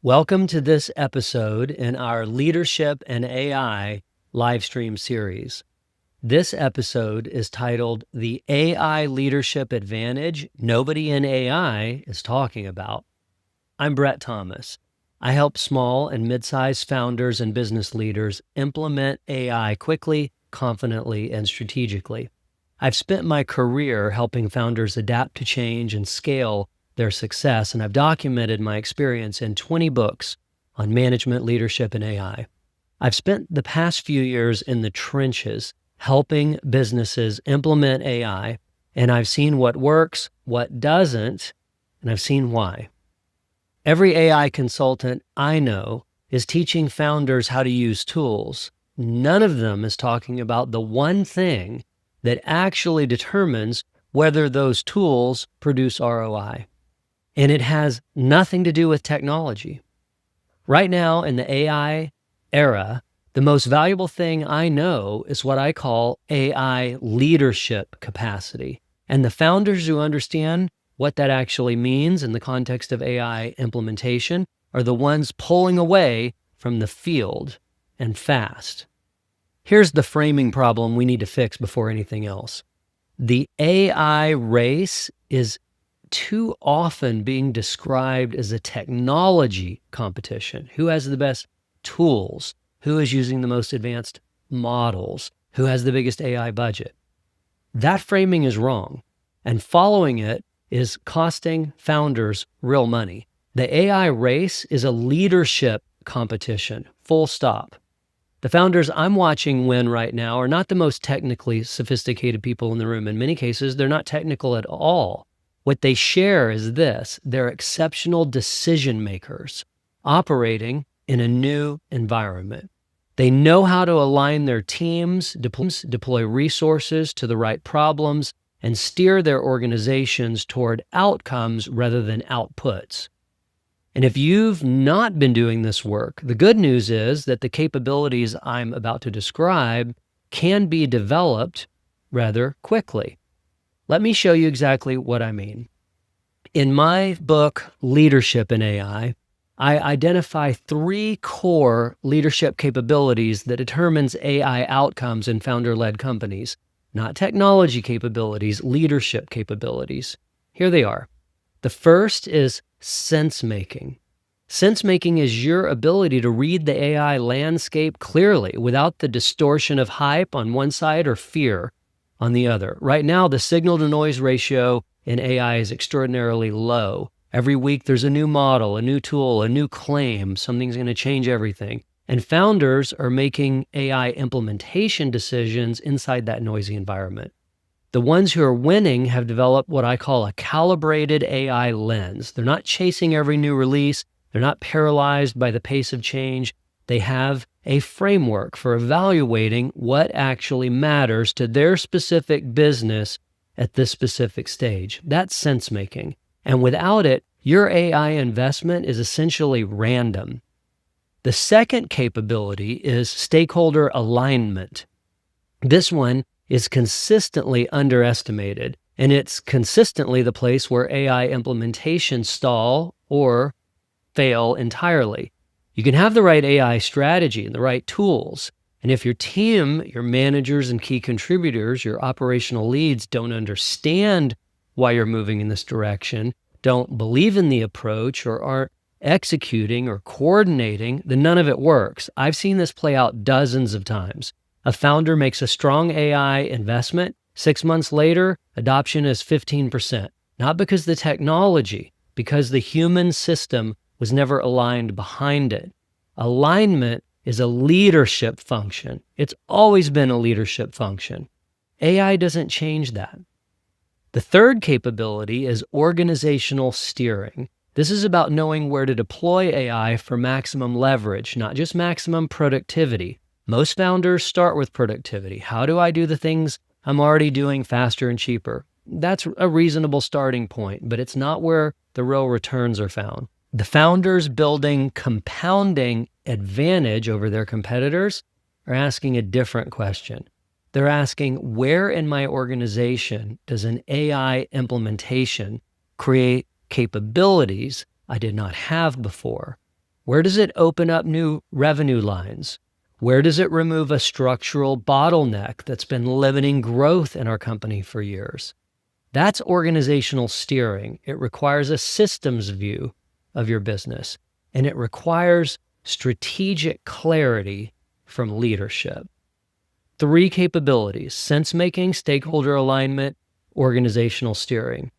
Welcome to this episode in our Leadership and AI live stream series. This episode is titled The AI Leadership Advantage Nobody in AI is Talking About. I'm Brett Thomas. I help small and mid-sized founders and business leaders implement AI quickly, confidently, and strategically. I've spent my career helping founders adapt to change and scale their success, and I've documented my experience in 20 books on management, leadership, and AI. I've spent the past few years in the trenches helping businesses implement AI, and I've seen what works, what doesn't, and I've seen why. Every AI consultant I know is teaching founders how to use tools. None of them is talking about the one thing that actually determines whether those tools produce ROI. And it has nothing to do with technology. Right now in the AI era, the most valuable thing I know is what I call AI leadership capacity. And the founders who understand what that actually means in the context of AI implementation are the ones pulling away from the field and fast. Here's the framing problem we need to fix before anything else. The AI race is too often being described as a technology competition. Who has the best tools? Who is using the most advanced models? Who has the biggest AI budget? That framing is wrong, and following it is costing founders real money. The AI race is a leadership competition, full stop. The founders I'm watching win right now are not the most technically sophisticated people in the room. In many cases, they're not technical at all. What they share is this: they're exceptional decision makers operating in a new environment. They know how to align their teams, deploy resources to the right problems, and steer their organizations toward outcomes rather than outputs. And if you've not been doing this work, the good news is that the capabilities I'm about to describe can be developed rather quickly. Let me show you exactly what I mean. In my book, Leadership in AI, I identify 3 core leadership capabilities that determines AI outcomes in founder-led companies. Not technology capabilities, leadership capabilities. Here they are. The first is sense-making. Sense-making is your ability to read the AI landscape clearly without the distortion of hype on one side or fear on the other. Right now, the signal-to-noise ratio in AI is extraordinarily low. Every week, there's a new model, a new tool, a new claim. Something's going to change everything. And founders are making AI implementation decisions inside that noisy environment. The ones who are winning have developed what I call a calibrated AI lens. They're not chasing every new release. They're not paralyzed by the pace of change. They have a framework for evaluating what actually matters to their specific business at this specific stage. That's sense-making. And without it, your AI investment is essentially random. The second capability is stakeholder alignment. This one is consistently underestimated, and it's consistently the place where AI implementations stall or fail entirely. You can have the right AI strategy and the right tools, and if your team, your managers and key contributors, your operational leads don't understand why you're moving in this direction, don't believe in the approach, or aren't executing or coordinating, then none of it works. I've seen this play out dozens of times. A founder makes a strong AI investment. 6 months later, adoption is 15%. Not because the technology, because the human system was never aligned behind it. Alignment is a leadership function. It's always been a leadership function. AI doesn't change that. The third capability is organizational steering. This is about knowing where to deploy AI for maximum leverage, not just maximum productivity. Most founders start with productivity. How do I do the things I'm already doing faster and cheaper? That's a reasonable starting point, but it's not where the real returns are found. The founders building compounding advantage over their competitors are asking a different question. They're asking, where in my organization does an AI implementation create capabilities I did not have before? Where does it open up new revenue lines? Where does it remove a structural bottleneck that's been limiting growth in our company for years? That's organizational steering. It requires a systems view of your business, and it requires strategic clarity from leadership. 3 capabilities: sense-making, stakeholder alignment, organizational steering.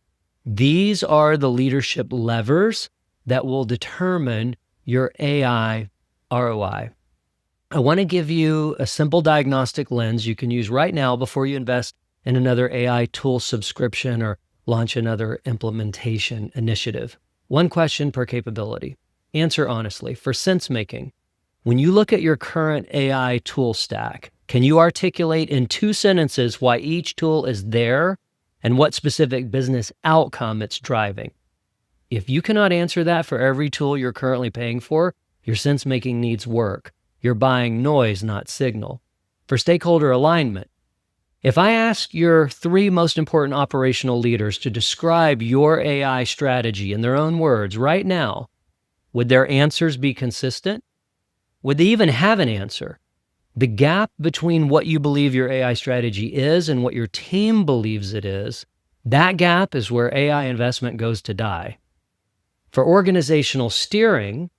These are the leadership levers that will determine your AI ROI. I want to give you a simple diagnostic lens you can use right now before you invest in another AI tool subscription or launch another implementation initiative. 1 question per capability. Answer honestly. For sense making, when you look at your current AI tool stack, can you articulate in 2 sentences why each tool is there and what specific business outcome it's driving? If you cannot answer that for every tool you're currently paying for, your sense making needs work. You're buying noise, not signal. For stakeholder alignment, if I ask your 3 most important operational leaders to describe your AI strategy in their own words right now, would their answers be consistent? Would they even have an answer? The gap between what you believe your AI strategy is and what your team believes it is, that gap is where AI investment goes to die. For organizational steering,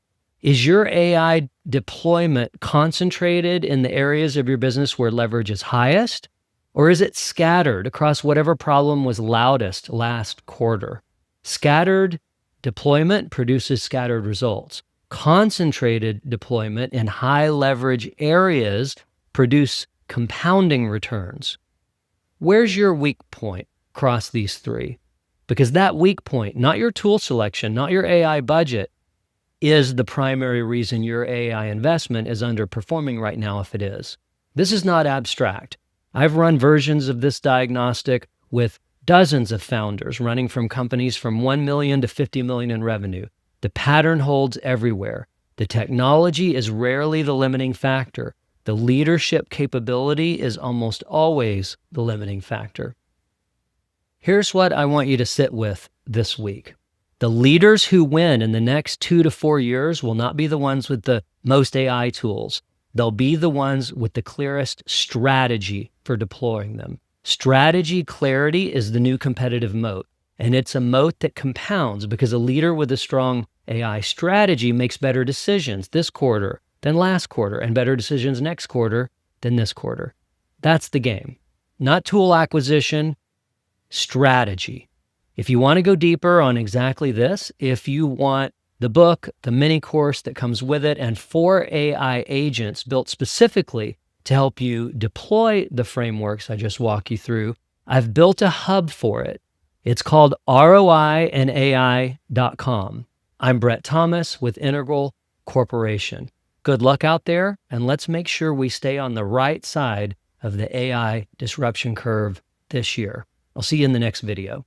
is your AI deployment concentrated in the areas of your business where leverage is highest? Or is it scattered across whatever problem was loudest last quarter? Scattered deployment produces scattered results. Concentrated deployment in high leverage areas produce compounding returns. Where's your weak point across these 3? Because that weak point, not your tool selection, not your AI budget, is the primary reason your AI investment is underperforming right now if it is. This is not abstract. I've run versions of this diagnostic with dozens of founders running from companies from 1 million to 50 million in revenue. The pattern holds everywhere. The technology is rarely the limiting factor. The leadership capability is almost always the limiting factor. Here's what I want you to sit with this week. The leaders who win in the next 2 to 4 years will not be the ones with the most AI tools. They'll be the ones with the clearest strategy for deploying them. Strategy clarity is the new competitive moat, and it's a moat that compounds because a leader with a strong AI strategy makes better decisions this quarter than last quarter and better decisions next quarter than this quarter. That's the game. Not tool acquisition, strategy. If you want to go deeper on exactly this, if you want the book, the mini course that comes with it, and 4 AI agents built specifically to help you deploy the frameworks I just walked you through, I've built a hub for it. It's called ROIandAI.com. I'm Brett Thomas with Integral Corporation. Good luck out there, and let's make sure we stay on the right side of the AI disruption curve this year. I'll see you in the next video.